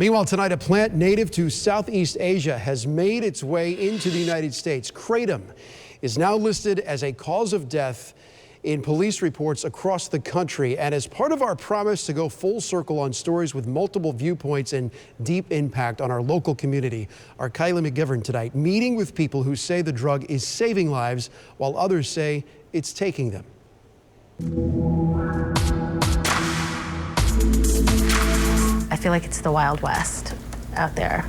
Meanwhile, tonight, a plant native to Southeast Asia has made its way into the United States. Kratom is now listed as a cause of death in police reports across the country. And as part of our promise to go full circle on stories with multiple viewpoints and deep impact on our local community, our Kylie McGivern tonight meeting with people who say the drug is saving lives while others say it's taking them. I feel like it's the Wild West out there,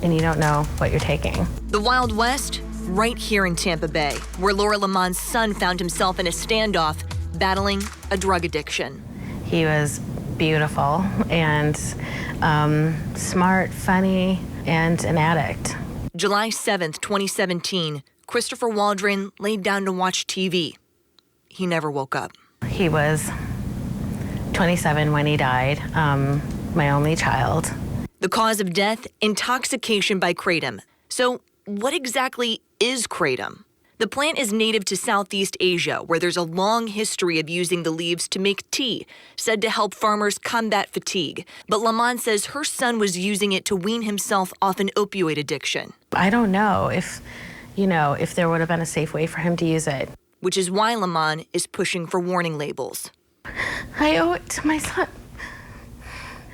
and you don't know what you're taking. The Wild West, right here in Tampa Bay, where Laura Lamont's son found himself in a standoff battling a drug addiction. He was beautiful and smart, funny, and an addict. July 7th, 2017, Christopher Waldron laid down to watch TV. He never woke up. He was 27 when he died, my only child. The cause of death, intoxication by kratom. So what exactly is kratom? The plant is native to Southeast Asia, where there's a long history of using the leaves to make tea, said to help farmers combat fatigue. But Lamont says her son was using it to wean himself off an opioid addiction. I don't know if there would have been a safe way for him to use it. Which is why Lamont is pushing for warning labels. I owe it to my son.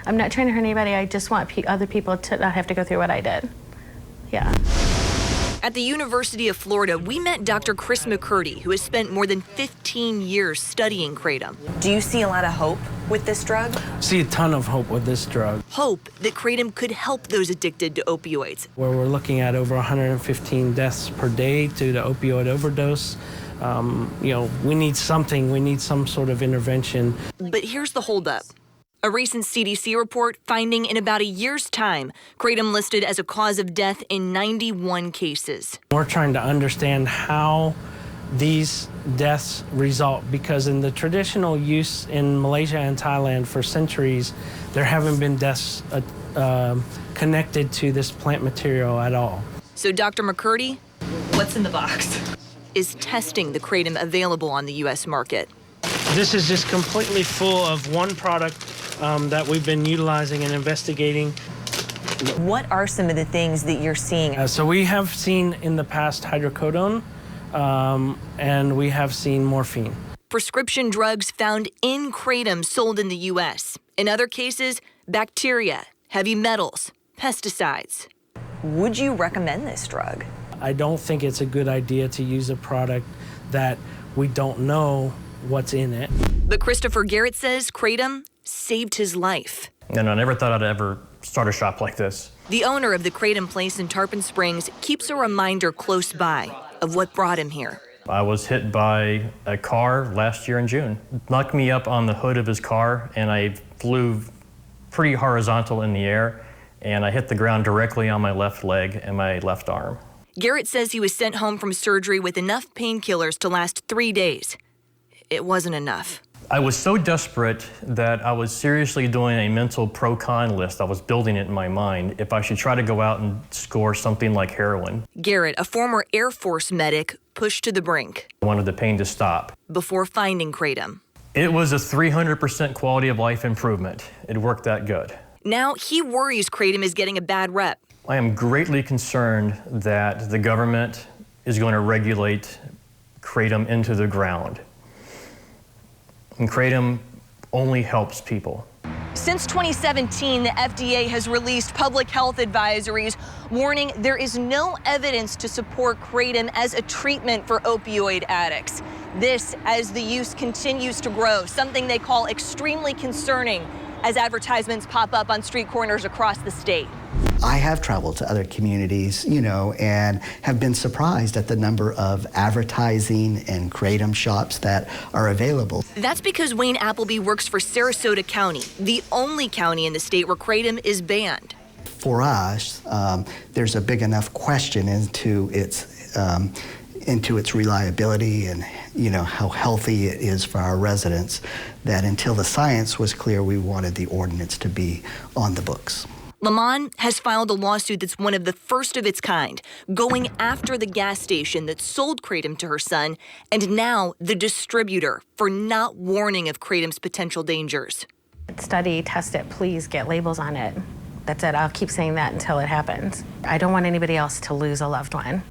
I'm not trying to hurt anybody. I just want other people to not have to go through what I did. Yeah. At the University of Florida, we met Dr. Chris McCurdy, who has spent more than 15 years studying kratom. Do you see a lot of hope with this drug? See a ton of hope with this drug. Hope that kratom could help those addicted to opioids. Where we're looking at over 115 deaths per day due to opioid overdose. We need something. We need some sort of intervention. But here's the holdup. A recent CDC report finding in about a year's time, kratom listed as a cause of death in 91 cases. We're trying to understand how these deaths result, because in the traditional use in Malaysia and Thailand for centuries, there haven't been deaths connected to this plant material at all. So Dr. McCurdy, what's in the box? Is testing the kratom available on the U.S. market. This is just completely full of one product that we've been utilizing and investigating. What are some of the things that you're seeing? So we have seen in the past hydrocodone, and we have seen morphine. Prescription drugs found in kratom sold in the U.S. In other cases, bacteria, heavy metals, pesticides. Would you recommend this drug? I don't think it's a good idea to use a product that we don't know what's in it. But Christopher Garrett says kratom saved his life. And I never thought I'd ever start a shop like this. The owner of the Kratom place in Tarpon Springs keeps a reminder close by of what brought him here. I was hit by a car last year in June. It knocked me up on the hood of his car, and I flew pretty horizontal in the air, and I hit the ground directly on my left leg and my left arm. Garrett says he was sent home from surgery with enough painkillers to last 3 days. It wasn't enough. I was so desperate that I was seriously doing a mental pro-con list. I was building it in my mind if I should try to go out and score something like heroin. Garrett, a former Air Force medic, pushed to the brink. I wanted the pain to stop. Before finding kratom. It was a 300% quality of life improvement. It worked that good. Now he worries kratom is getting a bad rep. I am greatly concerned that the government is going to regulate kratom into the ground. And kratom only helps people. Since 2017, the FDA has released public health advisories warning there is no evidence to support kratom as a treatment for opioid addicts. This as the use continues to grow, something they call extremely concerning as advertisements pop up on street corners across the state. I have traveled to other communities, and have been surprised at the number of advertising and kratom shops that are available. That's because Wayne Appleby works for Sarasota County, the only county in the state where kratom is banned. For us, there's a big enough question into its reliability and how healthy it is for our residents that until the science was clear, we wanted the ordinance to be on the books. Lamont has filed a lawsuit that's one of the first of its kind, going after the gas station that sold kratom to her son and now the distributor for not warning of kratom's potential dangers. Study, test it, please get labels on it. That's it. I'll keep saying that until it happens. I don't want anybody else to lose a loved one.